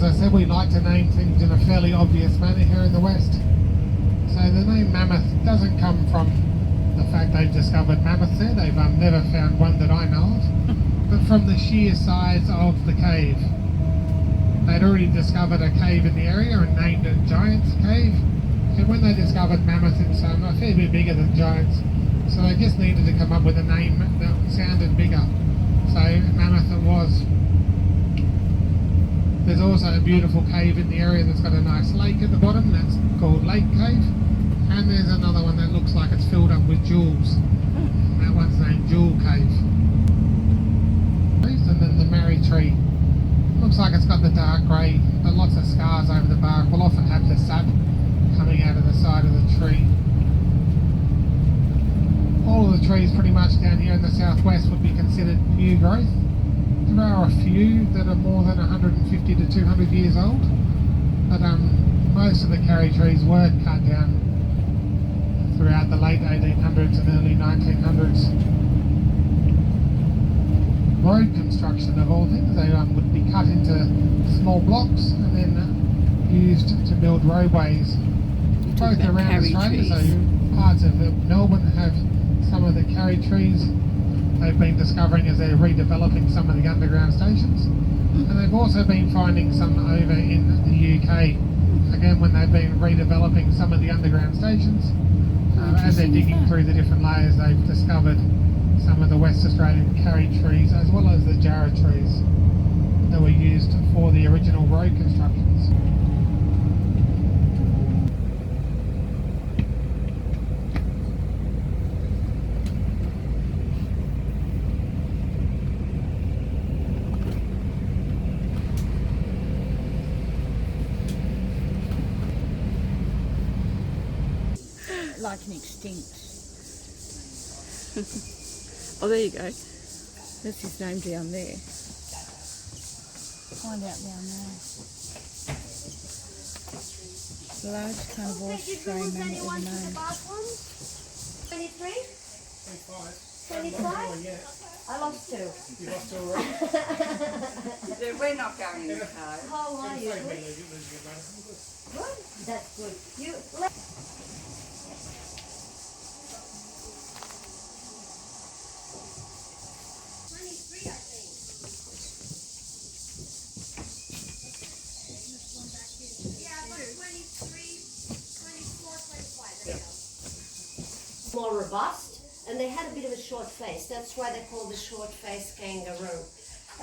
as I said, we like to name things in a fairly obvious manner here in the West. So the name Mammoth doesn't come from the fact they've discovered mammoths there. They've never found one that I know of, but from the sheer size of the cave. They'd already discovered a cave in the area and named it Giant's Cave. And when they discovered Mammoth, it's a fair bit bigger than Giants. So they just needed to come up with a name that sounded bigger. So Mammoth it was. There's also a beautiful cave in the area that's got a nice lake at the bottom. That's called Lake Cave. And there's another one that looks like it's filled up with jewels. And that one's named Jewel Cave. And then the Marri tree. Looks like it's got the dark grey, but lots of scars over the bark. Will often have the sap coming out of the side of the tree. All of the trees pretty much down here in the southwest would be considered new growth. There are a few that are more than 150 to 200 years old, but most of the karri trees were cut down throughout the late 1800s and early 1900s. Road construction of all things, they would be cut into small blocks and then used to build roadways both around Australia. So parts of Melbourne have some of the karri trees they've been discovering as they're redeveloping some of the underground stations, and they've also been finding some over in the UK again when they've been redeveloping some of the underground stations. As they're digging through the different layers, they've discovered some of the West Australian karri trees as well as the jarrah trees that were used for the original road constructions. Like an extinct. Oh, there you go. That's his name down there. Find out down there. Large carnivore Australian mammoth ever known. 23? 25? I lost 2. You lost two already? We're not going in the car. How are you? Good? That's good. You... More robust, and they had a bit of a short face. That's why they're called the short-faced kangaroo.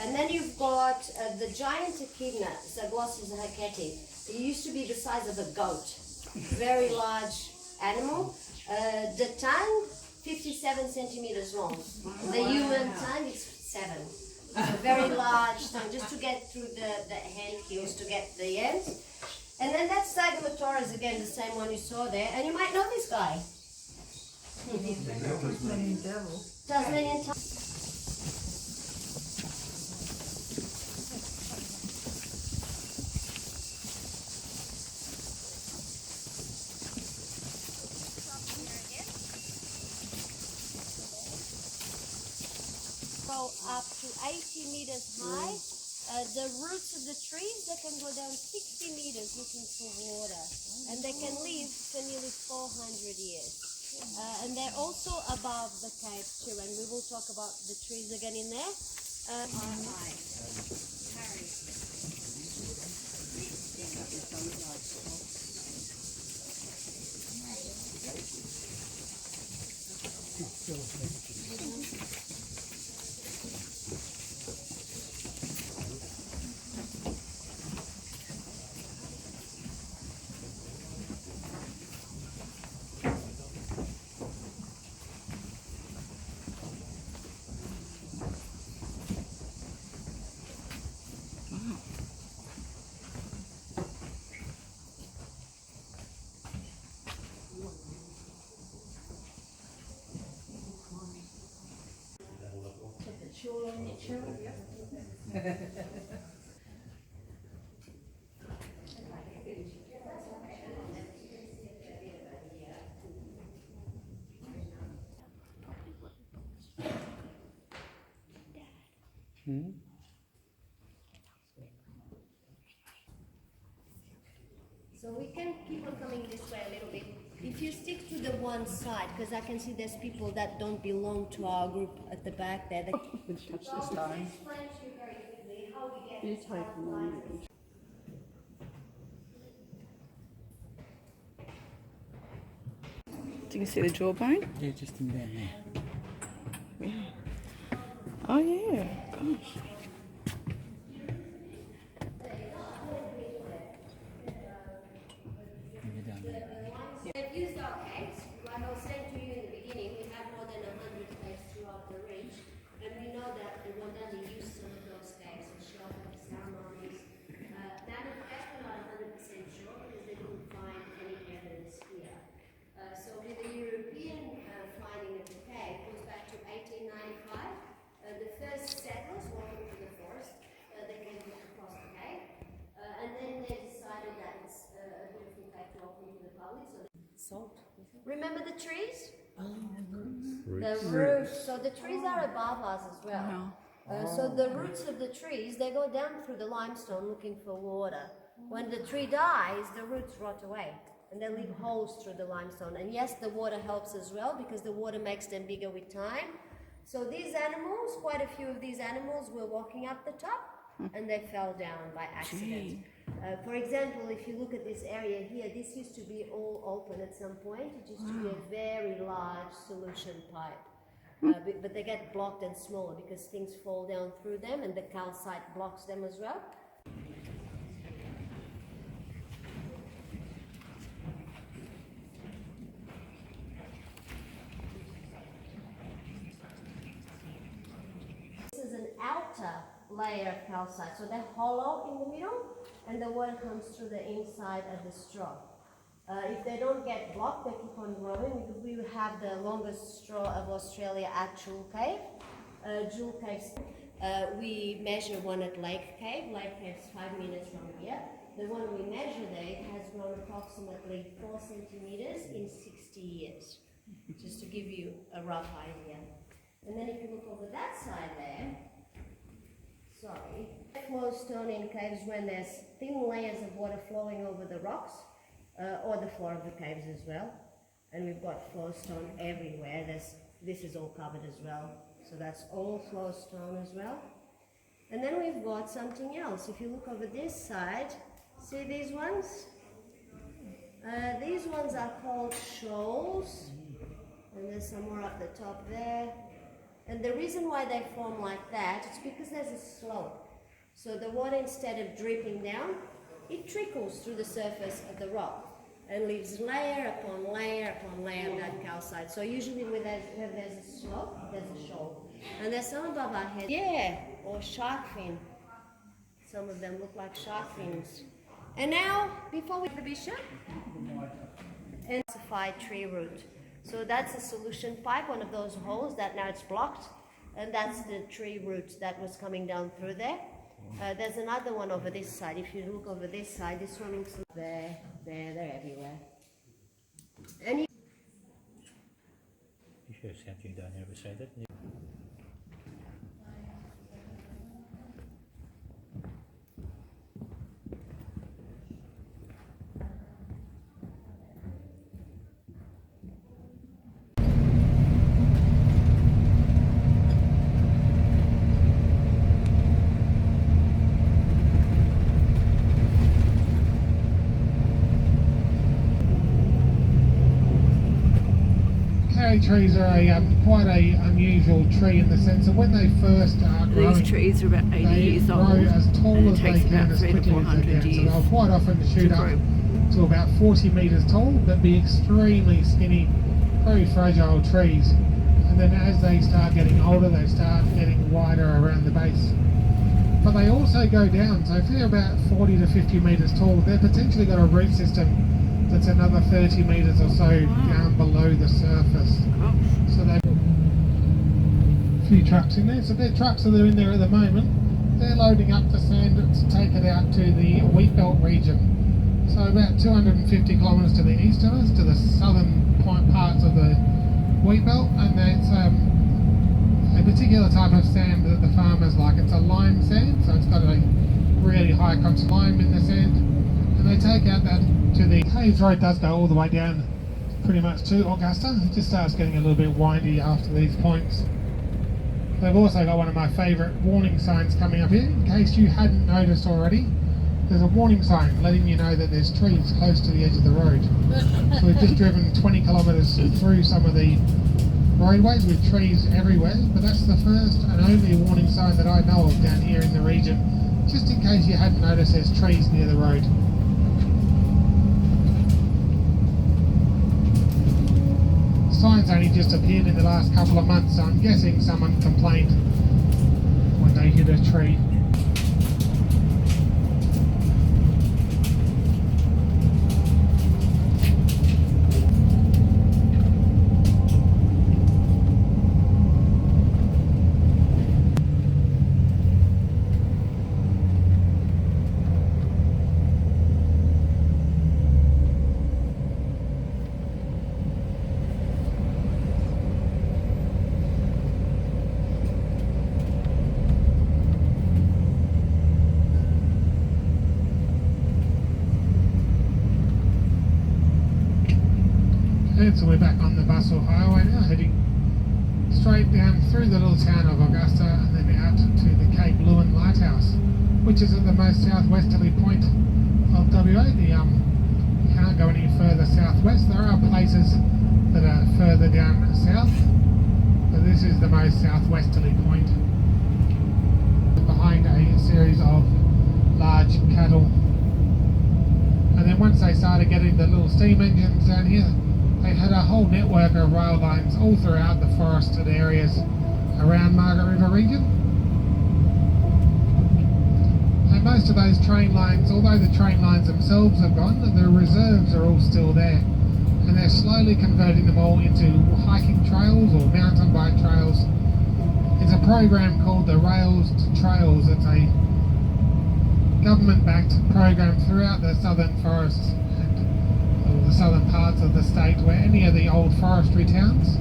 And then you've got the giant echidna, Zaglossus haketi. It used to be the size of a goat, very large animal. The tongue, 57 centimeters long. The human tongue is 7. So very large tongue, just to get through the hand keels to get the ends. And then that's Zygomatorus, again, the same one you saw there. And you might know this guy. Tasmanian devil. Tasmanian devil. Go up to 80 meters high. The roots of the trees, they can go down 60 meters looking for water. And they can live for nearly 400 years. And they're also above the cave too, and we will talk about the trees again in there. So we can keep on coming this way a little bit. If you stick to the one side, because I can see there's people that don't belong to our group at the back there. They... Touch the stone. Explain to you very quickly how we get You this take them on. Do you see the jawbone? Yeah, just in down there. Yeah. Oh yeah. Gosh. Maybe down there. They've used our caves. Like I was saying to you in the beginning, we have more than 100 caves throughout the ridge, and we know that the Wandani used some of those caves for shelter ceremonies. That in fact we're not 100% sure because they didn't find any evidence here. So with the European finding of the cave goes back to 1895. The first settlers walking through the forest, they came across the cave, and then they decided that it's a beautiful cave to open to the public. So salt. Remember the trees? The roots. So the trees are above us as well. So the roots of the trees, they go down through the limestone looking for water. When the tree dies, the roots rot away and they leave holes through the limestone. And yes, the water helps as well because the water makes them bigger with time. So these animals, quite a few of these animals were walking up the top and they fell down by accident. For example, if you look at this area here, this used to be all open at some point. It used to be a very large solution pipe. But they get blocked and smaller because things fall down through them and the calcite blocks them as well. This is an outer layer of calcite, so they're hollow in the middle and the water comes through the inside of the straw. If they don't get blocked, they keep on growing because we have the longest straw of Australia at Jewel Cave. Jewel Cave's, we measure one at Lake Cave. Lake Cave's 5 meters from here. The one we measure there has grown approximately 4 centimeters in 60 years, just to give you a rough idea. And then if you look over that side there, flow stone in caves when there's thin layers of water flowing over the rocks or the floor of the caves as well. And we've got flow stone everywhere. This is all covered as well. So that's all flow stone as well. And then we've got something else. If you look over this side, see these ones? These ones are called shoals. And there's some more up the top there. And the reason why they form like that is because there's a slope. So the water, instead of dripping down, it trickles through the surface of the rock and leaves layer upon layer upon layer of that calcite. So usually where there's a slope, there's a shoal. And there's some above our head. Yeah, or shark fin. Some of them look like shark fins. And now, before we the bishop, and calcified tree root. So that's a solution pipe, one of those holes that now it's blocked, and that's the tree root that was coming down through there. There's another one over this side. If you look over this side, this one looks there, they're everywhere. And You should have something down there beside it. Cherry trees are quite a unusual tree in the sense that when they first start growing, These trees are about 80 they years old, grow as tall and it as they takes can, about as 300 to quickly as they 400 can. So years they'll quite often shoot to up grow. to about 40 metres tall, but be extremely skinny, very fragile trees. And then as they start getting older, they start getting wider around the base. But they also go down, so if they're about 40 to 50 metres tall, they've potentially got a root system that's another 30 metres or so down below the surface. So they've a few trucks in there. So they're trucks that are in there at the moment. They're loading up the sand to take it out to the wheat belt region. So about 250 kilometres to the east of us, to the southern parts of the wheat belt, and that's a particular type of sand that the farmers like. It's a lime sand, so it's got a really high content of lime in the sand. And they take out that to the Caves Road does go all the way down pretty much to Augusta. It just starts getting a little bit windy after these points. They've also got one of my favourite warning signs coming up here. In case you hadn't noticed already, there's a warning sign letting you know that there's trees close to the edge of the road. So we've just driven 20 kilometres through some of the roadways with trees everywhere, but that's the first and only warning sign that I know of down here in the region, just in case you hadn't noticed there's trees near the road. Signs only just appeared in the last couple of months, so I'm guessing someone complained when they hit a tree. So we're back on the Bustle Highway now, heading straight down through the little town of Augusta and then out to the Cape Lewin Lighthouse, which is at the most southwesterly point of WA. You can't go any further southwest. There are places that are further down south, but this is the most southwesterly point. Behind a series of large cattle. And then once they started getting the little steam engines down here, they had a whole network of rail lines all throughout the forested areas around Margaret River region. And most of those train lines, although the train lines themselves are gone, the reserves are all still there. And they're slowly converting them all into hiking trails or mountain bike trails. It's a program called the Rails to Trails. It's a government-backed program throughout the southern forests or the southern parts of the state, where any of the old forestry towns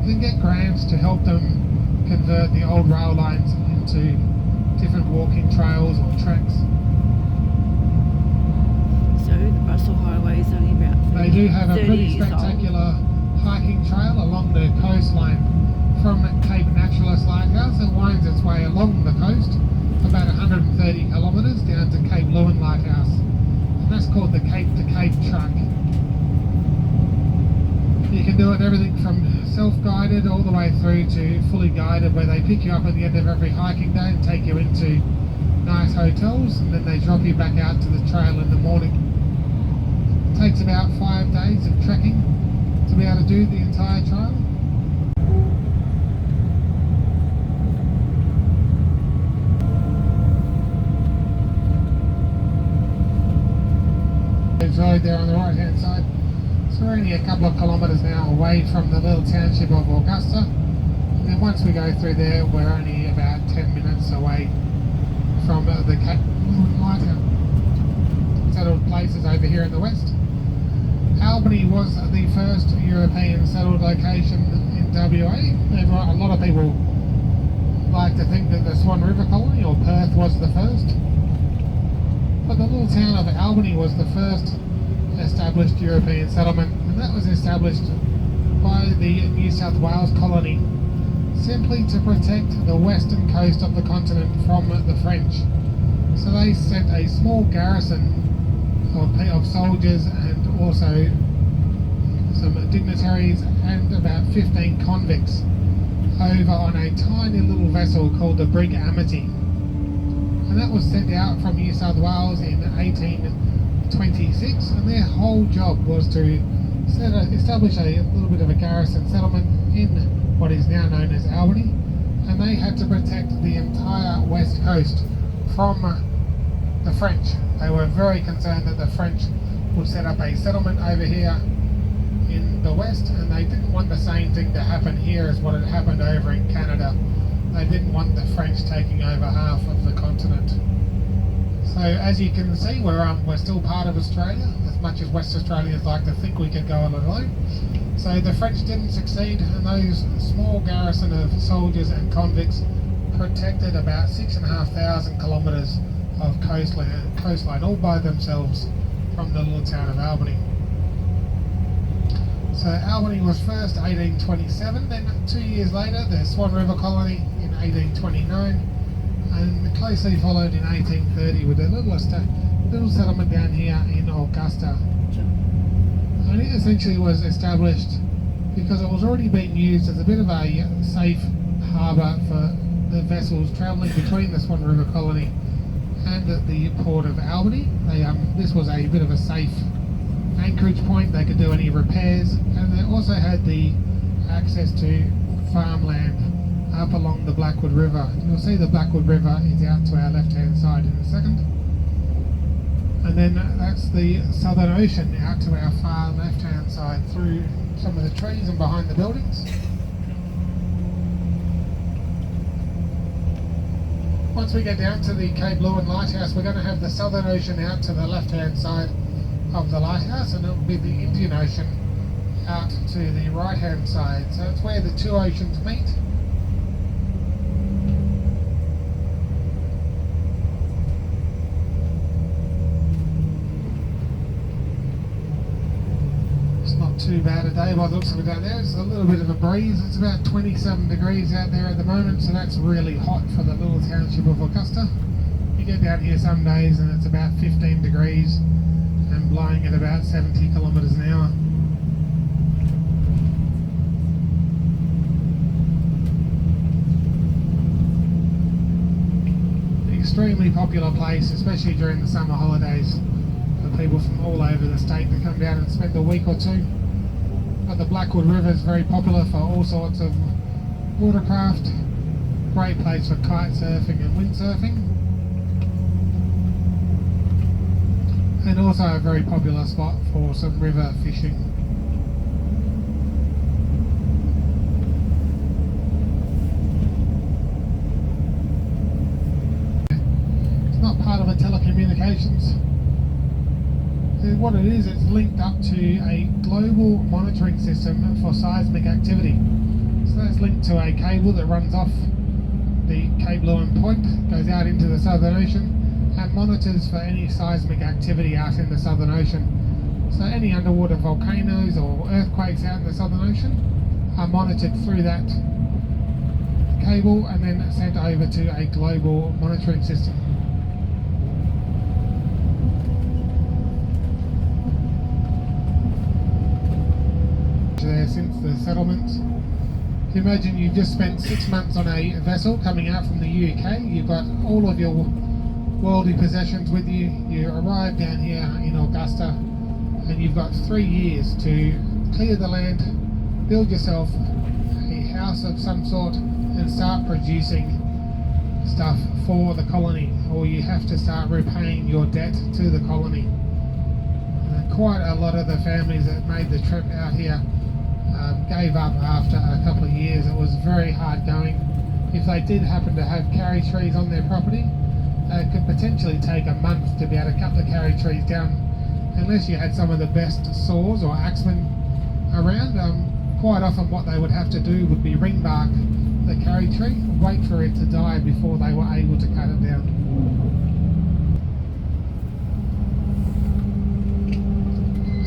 can get grants to help them convert the old rail lines into different walking trails or tracks. So the Bustle Highway is only about 30, They do have a 30 pretty years spectacular hiking trail along the coastline from Cape Naturalist Lighthouse. It winds its way along the coast about 130 kilometres down to Cape Lewin Lighthouse, and that's called the Cape to Cape Track. You can do it everything from self-guided all the way through to fully guided, where they pick you up at the end of every hiking day and take you into nice hotels, and then they drop you back out to the trail in the morning. It takes about 5 days of trekking to be able to do the entire trail. Road there on the right hand side. So we're only a couple of kilometres now away from the little township of Augusta, and then once we go through there we're only about 10 minutes away from the Cape Lewin Lighthouse. Settled places over here in the west. Albany was the first European settled location in WA. A lot of people like to think that the Swan River colony or Perth was the first, but the little town of Albany was the first established European settlement, and that was established by the New South Wales colony simply to protect the western coast of the continent from the French. So they sent a small garrison of soldiers and also some dignitaries and about 15 convicts over on a tiny little vessel called the brig Amity. And that was sent out from New South Wales in 1826, and their whole job was to establish a little bit of a garrison settlement in what is now known as Albany, and they had to protect the entire west coast from the French. They were very concerned that the French would set up a settlement over here in the west, and they didn't want the same thing to happen here as what had happened over in Canada. They didn't want the French taking over half of the continent. So as you can see, we're still part of Australia, as much as West Australians like to think we could go it alone. So the French didn't succeed, and those small garrison of soldiers and convicts protected about 6,500 kilometres of coastline all by themselves from the little town of Albany. So Albany was first 1827, then 2 years later the Swan River Colony in 1829, and closely followed in 1830 with a little settlement down here in Augusta. And it essentially was established because it was already being used as a bit of a safe harbour for the vessels travelling between the Swan River Colony and the port of Albany. This was a bit of a safe anchorage point. They could do any repairs, and they also had the access to farmland up along the Blackwood River. You'll see the Blackwood River is out to our left hand side in a second, and then that's the Southern Ocean out to our far left hand side through some of the trees and behind the buildings. Once we get down to the Cape Lewin Lighthouse, we're going to have the Southern Ocean out to the left hand side of the lighthouse, and it will be the Indian Ocean out to the right hand side. So it's where the two oceans meet. It's not too bad a day by the looks of it down there. It's a little bit of a breeze. It's about 27 degrees out there at the moment, so that's really hot for the little township of Augusta. You get down here some days and it's about 15 degrees and blowing at about 70 kilometres an hour. Extremely popular place, especially during the summer holidays, for people from all over the state to come down and spend a week or two. But the Blackwood River is very popular for all sorts of watercraft. Great place for kite surfing and windsurfing. And also a very popular spot for some river fishing. It's not part of a telecommunications. What it is, it's linked up to a global monitoring system for seismic activity. So that's linked to a cable that runs off the Cape Lewin Point, goes out into the Southern Ocean, and monitors for any seismic activity out in the Southern Ocean. So any underwater volcanoes or earthquakes out in the Southern Ocean are monitored through that cable and then sent over to a global monitoring system. There since the settlements. If you imagine you've just spent 6 months on a vessel coming out from the UK, you've got all of your worldly possessions with you, you arrive down here in Augusta and you've got 3 years to clear the land, build yourself a house of some sort and start producing stuff for the colony, or you have to start repaying your debt to the colony. Quite a lot of the families that made the trip out here gave up after a couple of years. It was very hard going. If they did happen to have carry trees on their property, it could potentially take a month to be able to cut the carry trees down, unless you had some of the best saws or axemen around. Quite often what they would have to do would be ring bark the carry tree, wait for it to die before they were able to cut it down.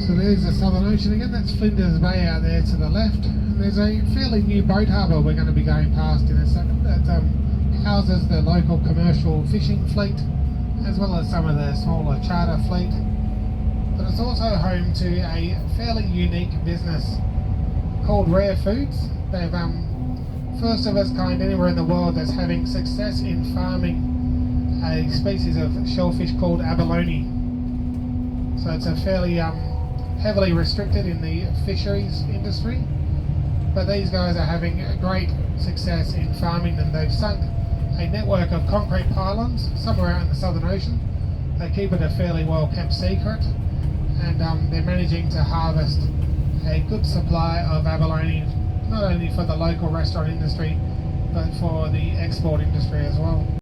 So there's the Southern Ocean again. That's Flinders Bay out there to the left. And there's a fairly new boat harbour we're going to be going past in a second that houses the local commercial fishing fleet, as well as some of the smaller charter fleet. But it's also home to a fairly unique business called Rare Foods. They've first of its kind anywhere in the world that's having success in farming a species of shellfish called abalone. So it's a fairly heavily restricted in the fisheries industry, but these guys are having a great success in farming them. They've sunk a network of concrete pylons somewhere out in the Southern Ocean. They keep it a fairly well kept secret, and they're managing to harvest a good supply of abalone, not only for the local restaurant industry but for the export industry as well.